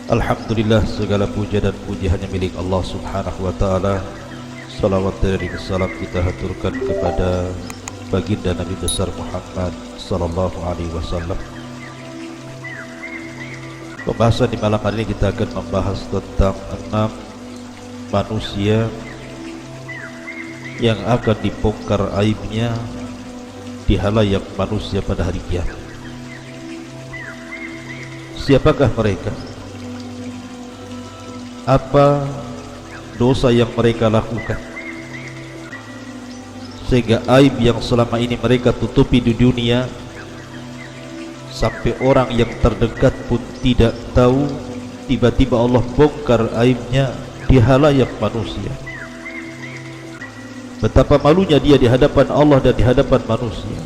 Alhamdulillah, segala puja dan puji hanya milik Allah subhanahu wa ta'ala. Salawat dan salam kita haturkan kepada baginda Nabi besar Muhammad sallallahu alaihi wasallam. Pembahasan di malam hari ini kita akan membahas tentang 6 manusia yang akan dibongkar aibnya di halayak manusia pada hari kiamat. Siapakah mereka? Apa dosa yang mereka lakukan sehingga aib yang selama ini mereka tutupi di dunia sampai orang yang terdekat pun tidak tahu, tiba-tiba Allah bongkar aibnya di halayak manusia. Betapa malunya dia di hadapan Allah dan di hadapan manusia.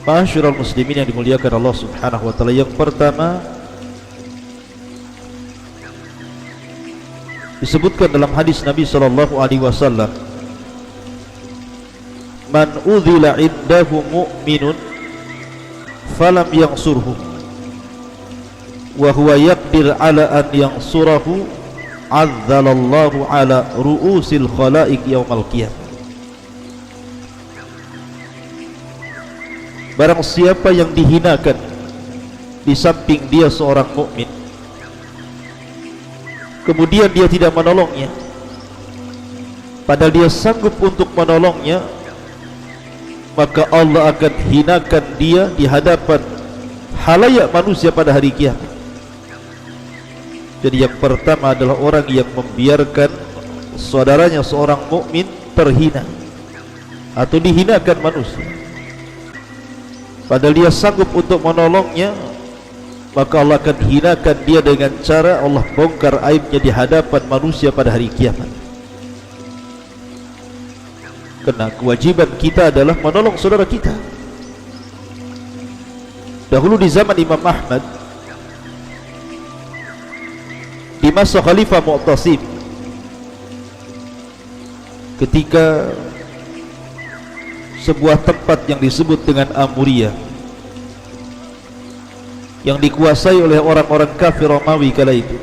Ma'asyiral muslimin yang dimuliakan Allah subhanahu wa ta'ala, yang pertama disebutkan dalam hadis Nabi sallallahu alaihi wasallam, man udhila indahu mu'minun falam yansurhu wa huwa yaqdir ala an yansurahu azzalallahu ala ru'usil khalaiq yaumal qiyamah. Barang siapa yang dihinakan di samping dia seorang mukmin, kemudian dia tidak menolongnya, padahal dia sanggup untuk menolongnya, maka Allah akan hinakan dia di hadapan halayak manusia pada hari kiamat. Jadi yang pertama adalah orang yang membiarkan saudaranya seorang mukmin terhina atau dihinakan manusia, padahal dia sanggup untuk menolongnya, maka Allah akan hinakan dia dengan cara Allah bongkar aibnya di hadapan manusia pada hari kiamat. Karena kewajiban kita adalah menolong saudara kita. Dahulu di zaman Imam Ahmad, di masa Khalifah Mu'tasim, ketika sebuah tempat yang disebut dengan Amuriyah yang dikuasai oleh orang-orang kafir Romawi kala itu,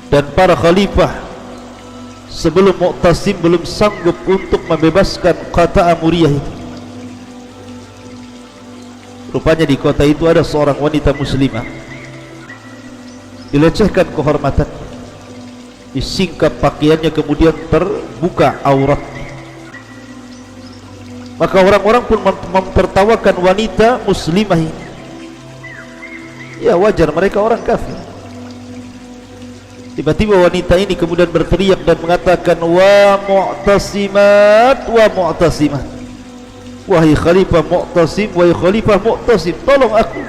dan para khalifah sebelum Mu'tasim belum sanggup untuk membebaskan kota Amuriyah itu. Rupanya di kota itu ada seorang wanita muslimah, dilecehkan kehormatannya, disingkap pakaiannya, kemudian terbuka auratnya. Maka orang-orang pun mempertawakan wanita muslimah ini. Ya wajar, mereka orang kafir. Tiba-tiba wanita ini kemudian berteriak dan mengatakan, wa mu'tasimat, wa mu'tasimat, wahai khalifah Mu'tasim, wahai khalifah Mu'tasim, tolong aku.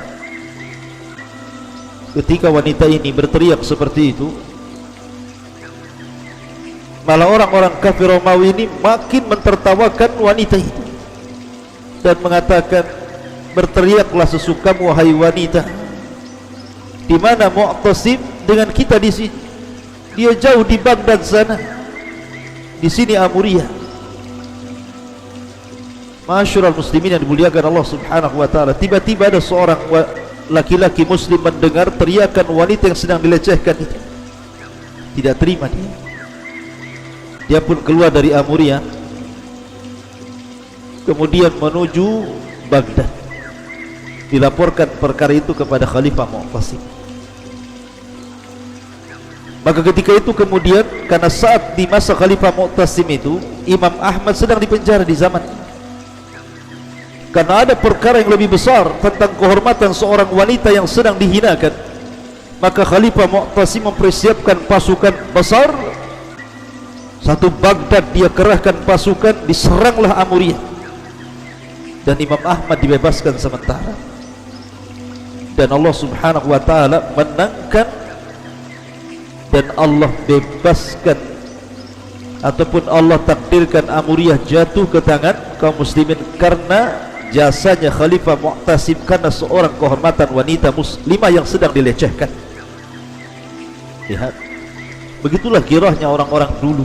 Ketika wanita ini berteriak seperti itu, malah orang-orang kafir Romawi ini makin mentertawakan wanita itu dan mengatakan, berteriaklah sesukamu wahai wanita. Di mana Mu'tasim dengan kita di sini? Dia jauh di Baghdad sana, di sini Amuriyah. Ma'asyiral muslimin yang dimuliakan Allah subhanahu wa ta'ala, tiba-tiba ada seorang laki-laki muslim mendengar teriakan wanita yang sedang dilecehkan itu. Tidak terima dia. Dia pun keluar dari Amuriyah, kemudian menuju Baghdad. Dilaporkan perkara itu kepada Khalifah Mu'tasim. Maka ketika itu kemudian, karena saat di masa Khalifah Mu'tasim itu Imam Ahmad sedang dipenjara di zaman, karena ada perkara yang lebih besar tentang kehormatan seorang wanita yang sedang dihinakan. Maka Khalifah Mu'tasim mempersiapkan pasukan besar. Satu Baghdad dia kerahkan pasukan, diseranglah Amuriyah, dan Imam Ahmad dibebaskan sementara. Dan Allah subhanahu wa ta'ala menangkan, dan Allah bebaskan ataupun Allah takdirkan Amuriyah jatuh ke tangan kaum muslimin karena jasanya Khalifah Mu'tasim, karena seorang kehormatan wanita muslimah yang sedang dilecehkan. Lihat, begitulah girahnya orang-orang dulu.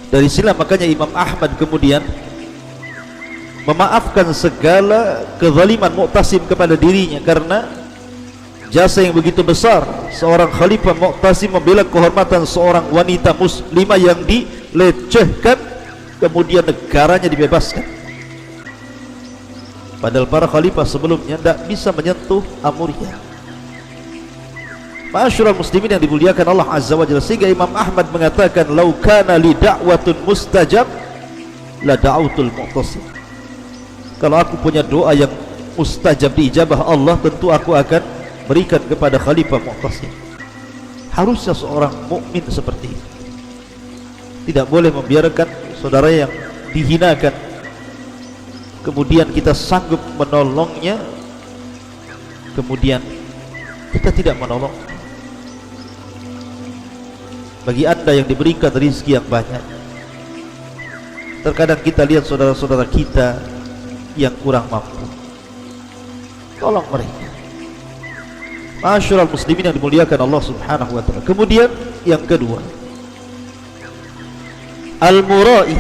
Dari sinilah makanya Imam Ahmad kemudian memaafkan segala kezaliman Mu'tasim kepada dirinya, karena jasa yang begitu besar seorang khalifah Mu'tasim membela kehormatan seorang wanita muslimah yang dilecehkan, kemudian negaranya dibebaskan. Padahal para khalifah sebelumnya tidak bisa menyentuh Amuriah. Ma'asyiral muslimin yang dimuliakan Allah Azza wa Jalla, sehingga Imam Ahmad mengatakan, "Lau kana li da'watun mustajab la da'autul Mu'tasim." Kalau aku punya doa yang mustajab diijabah Allah, tentu aku akan berikan kepada Khalifah Mu'tasim. Harusnya seorang mukmin seperti itu. Tidak boleh membiarkan saudara yang dihinakan, kemudian kita sanggup menolongnya, kemudian kita tidak menolong. Bagi anda yang diberikan rezeki yang banyak, terkadang kita lihat saudara-saudara kita yang kurang mampu, tolong mereka. Ma'asyiral muslimin yang dimuliakan Allah Subhanahu wa ta'ala. Kemudian yang kedua, al-mura'i,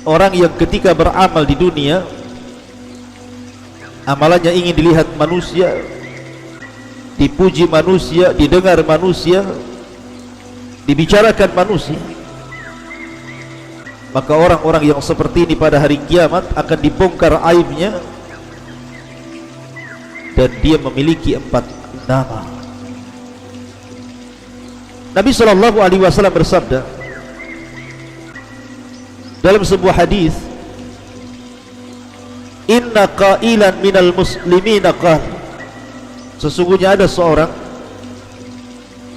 orang yang ketika beramal di dunia amalannya ingin dilihat manusia, dipuji manusia, didengar manusia, dibicarakan manusia. Maka orang-orang yang seperti ini pada hari kiamat akan dibongkar aibnya, dan dia memiliki 4 nama. Nabi SAW bersabda dalam sebuah hadis, "Inna qailan minal muslimina qala," sesungguhnya ada seorang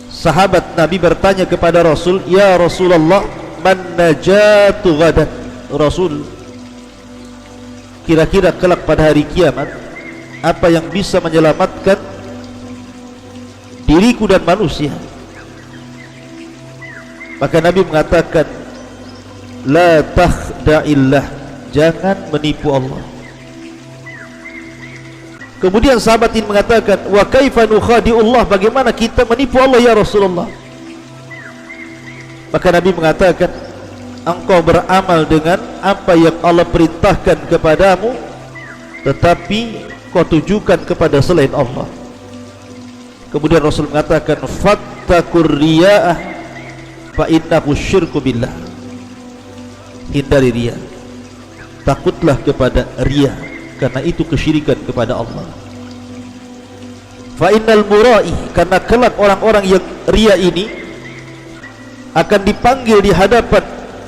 sahabat Nabi bertanya kepada Rasul, "Ya Rasulullah, man najatu ghadan?" Rasul, kira-kira kelak pada hari kiamat apa yang bisa menyelamatkan diriku dan manusia? Maka Nabi mengatakan, la takhda'illah, jangan menipu Allah. Kemudian sahabat ini mengatakan, wa kaifa nukhadi'ullah, bagaimana kita menipu Allah ya Rasulullah? Maka Nabi mengatakan, engkau beramal dengan apa yang Allah perintahkan kepadamu, tetapi kau tujukan kepada selain Allah. Kemudian Rasul mengatakan, fattakur riya'ah fa innahu syirku billah, hindari riya, takutlah kepada riya, karena itu kesyirikan kepada Allah. Fa innal mura'i, karena kelak orang-orang yang riya ini akan dipanggil di hadapan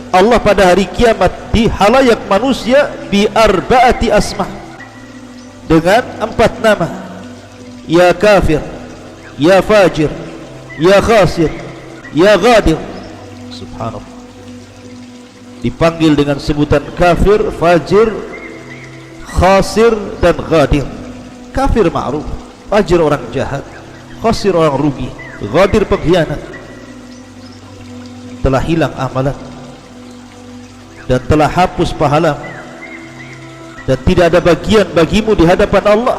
Allah pada hari kiamat di halayak manusia bi arba'ati asma', dengan 4 nama, ya kafir, ya fajir, ya khasir, ya ghadir. Subhanallah, dipanggil dengan sebutan kafir, fajir, khasir dan ghadir. Kafir ma'ruf, fajir orang jahat, khasir orang rugi, ghadir pengkhianat. Telah hilang amalan dan telah hapus pahala, dan tidak ada bagian bagimu di hadapan Allah.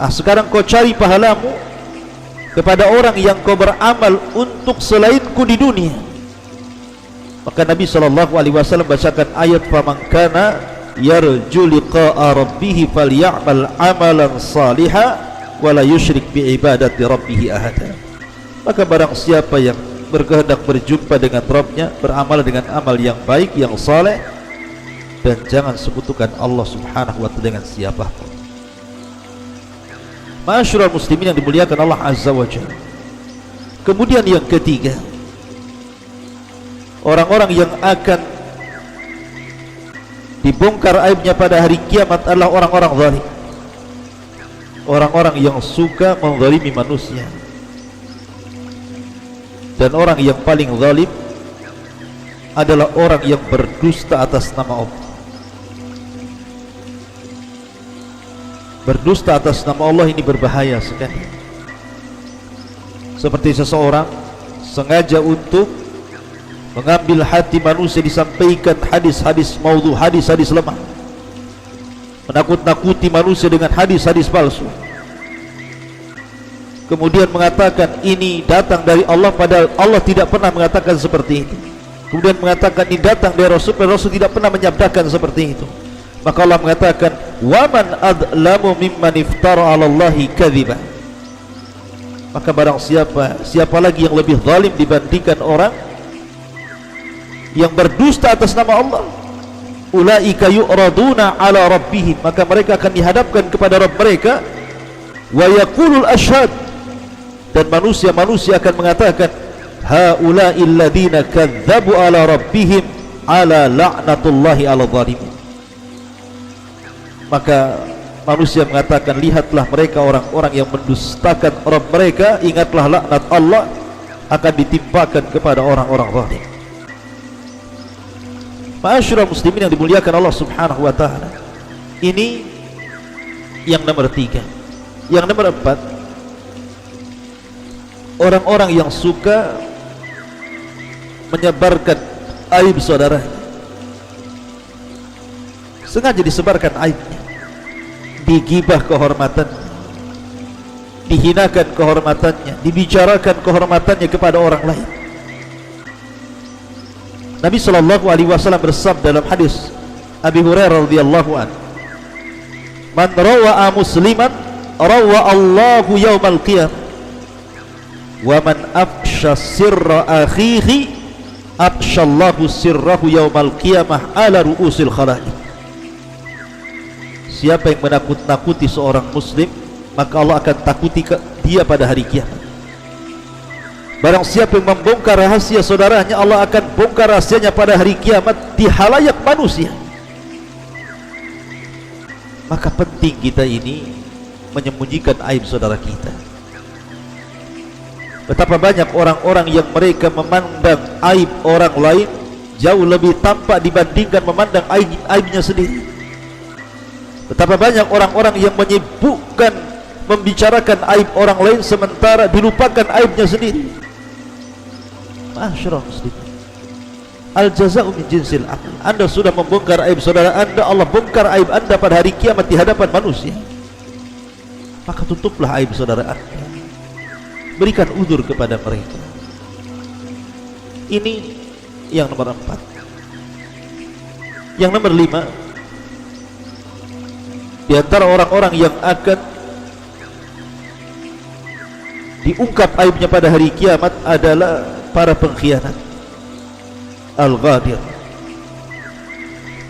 Sekarang kau cari pahalamu kepada orang yang kau beramal untuk selainku di dunia. Maka Nabi SAW bacakan ayat, faman kana yarju liqa'a rabbih falyamal amalan salihan wa la yusyrik bi ibadati rabbih ahada. Maka barang siapa yang berkehendak berjumpa dengan Rabbnya, beramal dengan amal yang baik, yang saleh, dan jangan sekutukan Allah Subhanahu wa ta'ala dengan siapapun. Ma'asyiral muslimin yang dimuliakan Allah Azza wa Jalla. Kemudian yang ketiga, orang-orang yang akan dibongkar aibnya pada hari kiamat adalah orang-orang zalim, orang-orang yang suka menzalimi manusia. Dan orang yang paling zalim adalah orang yang berdusta atas nama Allah. Berdusta atas nama Allah ini berbahaya sekali. Seperti seseorang sengaja untuk mengambil hati manusia, disampaikan hadis-hadis maudhu, hadis-hadis lemah, menakut-nakuti manusia dengan hadis-hadis palsu, kemudian mengatakan ini datang dari Allah, padahal Allah tidak pernah mengatakan seperti itu. kemudian mengatakan ini datang dari Rasul, dan Rasul tidak pernah menyabdakan seperti itu. Maka Allah mengatakan, waman adlamu mimman iftara 'ala Allahi kadhiba. Maka barang siapa lagi yang lebih zalim dibandingkan orang yang berdusta atas nama Allah. Ulaika yu'raduna 'ala rabbihim, maka mereka akan dihadapkan kepada Rabb mereka. Wa yaqulul ashhad, dan manusia akan mengatakan, haula'il ladzina kadzdzabu 'ala rabbihim 'ala la'natullahi 'ala zalimin. Maka manusia mengatakan, lihatlah mereka orang-orang yang mendustakan Rabb mereka, ingatlah laknat Allah akan ditimpakan kepada orang-orang zalim. Ma'asyiral muslimin yang dimuliakan Allah Subhanahu wa taala. Ini yang nomor 3. Yang nomor 4, orang-orang yang suka menyebarkan aib saudaranya, sengaja disebarkan aibnya, digibah kehormatannya, dihinakan kehormatannya, dibicarakan kehormatannya kepada orang lain. Nabi sallallahu alaihi wasallam bersabda dalam hadis Abi Hurairah radhiyallahu anhu, "Man rawa'a musliman rawa Allahu yaumal qiyamah, wa man afsha sirra akhihi afshallahu sirrahu yaumal qiyamah ala ru'usil khalaiq." Siapa yang menakut-nakuti seorang muslim, maka Allah akan takuti dia pada hari kiamat. Barang siapa yang membongkar rahasia saudaranya, Allah akan bongkar rahasianya pada hari kiamat di halayak manusia. Maka penting kita ini menyembunyikan aib saudara kita. Betapa banyak orang-orang yang mereka memandang aib orang lain jauh lebih tampak dibandingkan memandang aibnya sendiri. Betapa banyak orang-orang yang menyibukkan membicarakan aib orang lain sementara dilupakan aibnya sendiri. Ma'asyiral muslimin, al-jaza'u min jinsil amal. Anda sudah membongkar aib saudara Anda, Allah bongkar aib Anda pada hari kiamat di hadapan manusia. Maka tutuplah aib saudara Anda, berikan uzur kepada mereka. Ini yang nomor 4. Yang nomor 5, di antara orang-orang yang akan diungkap aibnya pada hari kiamat adalah para pengkhianat, al-ghadir.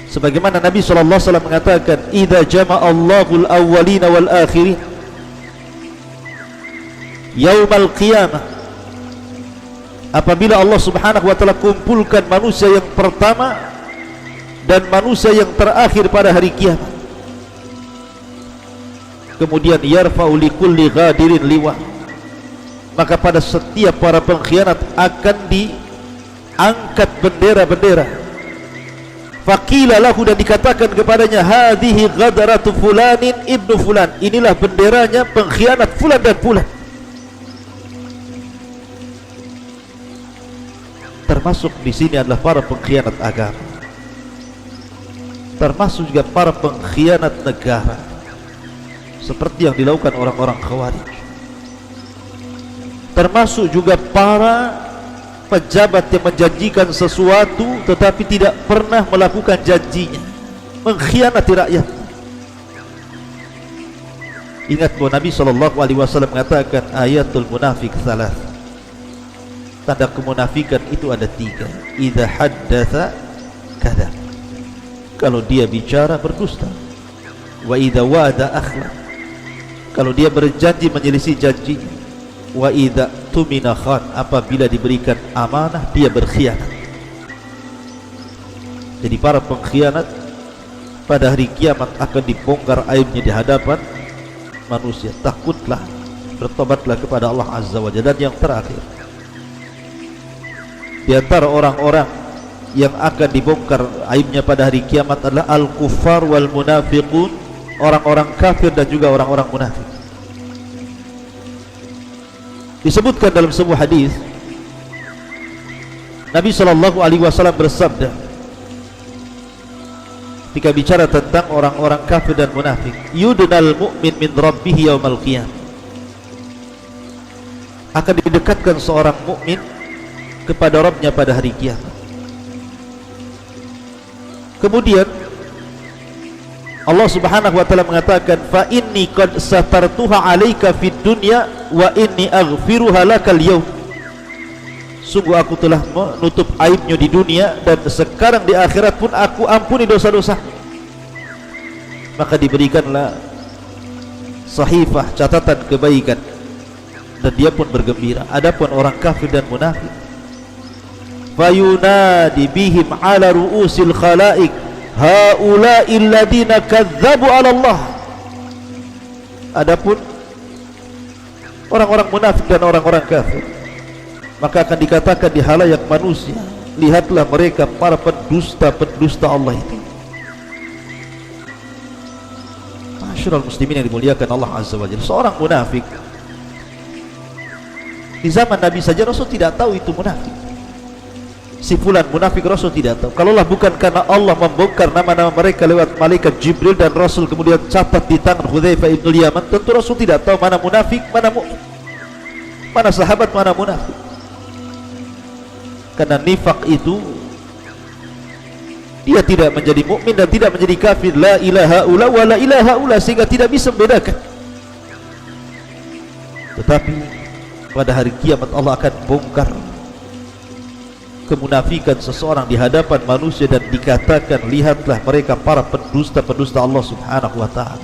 Sebagaimana Nabi SAW mengatakan, idza jama'a Allahul awwalina wal akhirin yaumal qiyamah, apabila Allah Subhanahu wa taala kumpulkan manusia yang pertama dan manusia yang terakhir pada hari kiamat, kemudian yarfa'u likulli ghadirin liwa, maka pada setiap para pengkhianat akan diangkat bendera-bendera. Faqila lahu, dan dikatakan kepadanya, hadhihi ghadaratu fulanin ibnu fulan, inilah benderanya pengkhianat fulan dan fulan. Termasuk di sini adalah para pengkhianat agama, termasuk juga para pengkhianat negara, seperti yang dilakukan orang-orang Khawarij. Termasuk juga para pejabat yang menjanjikan sesuatu tetapi tidak pernah melakukan janjinya, mengkhianati rakyat. Ingat bahwa Nabi SAW mengatakan, ayatul munafik salas, tanda kemunafikan itu ada 3. Idza haddatsa kadzab, kalau dia bicara berdusta. Wa idza wa'ada akhlaf, kalau dia berjanji menyelisih janjinya. Wa idza tumina khan, apabila diberikan amanah dia berkhianat. Jadi para pengkhianat pada hari kiamat akan dibongkar aibnya di hadapan manusia. Takutlah, bertobatlah kepada Allah Azza wa Jalla. Dan yang terakhir, di antara orang-orang yang akan dibongkar aibnya pada hari kiamat adalah al-kuffar wal munafiqun, orang-orang kafir dan juga orang-orang munafik. Disebutkan dalam sebuah hadis, Nabi SAW bersabda ketika bicara tentang orang-orang kafir dan munafik, yudnal mu'min min rabbih yaumal qiyamah, akan didekatkan seorang mukmin kepada Rabbnya pada hari kiamat. Kemudian Allah Subhanahu wa taala mengatakan, fa inni qad satartuha 'alaika fid dunya wa inni aghfiruha lakal yaum. Sungguh aku telah menutup aibnya di dunia, dan sekarang di akhirat pun aku ampuni dosa-dosa. Maka diberikanlah sahifah catatan kebaikan, dan dia pun bergembira. Adapun orang kafir dan munafik, fayunadi bihim ala ru'usil khalaik, haula'i alladhina kadzdzabu 'ala Allah. Adapun orang-orang munafik dan orang-orang kafir, maka akan dikatakan di halayak manusia, lihatlah mereka para pendusta Allah itu. Masyarul muslimin yang dimuliakan Allah Azza wa Jalla, seorang munafik di zaman Nabi saja Rasul tidak tahu itu munafik. Si fulan munafik Rasul tidak tahu. Kalaulah bukan karena Allah membongkar nama-nama mereka lewat malaikat Jibril dan Rasul kemudian catat di tangan Hudzaifah ibn Yaman, tentu Rasul tidak tahu mana munafik, mana mukmin, mana sahabat, mana munafik. Karena nifak itu dia tidak menjadi mukmin dan tidak menjadi kafir, la ilaha illa wa la ilaha illa, sehingga tidak bisa membedakan. Tetapi pada hari kiamat Allah akan bongkar kemunafikan seseorang di hadapan manusia dan dikatakan, lihatlah mereka para pendusta Allah Subhanahu wa ta'ala.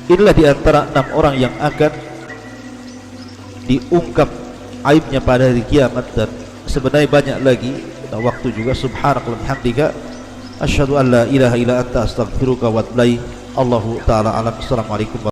Inilah di antara 6 orang yang akan diungkap aibnya pada hari kiamat, dan sebenarnya banyak lagi. Waktu juga. Subhanakallah bihamdika asyhadu an la ilaha illa anta astaghfiruka wa atubu ilaik. Allahu ta'ala alam. Assalamualaikum.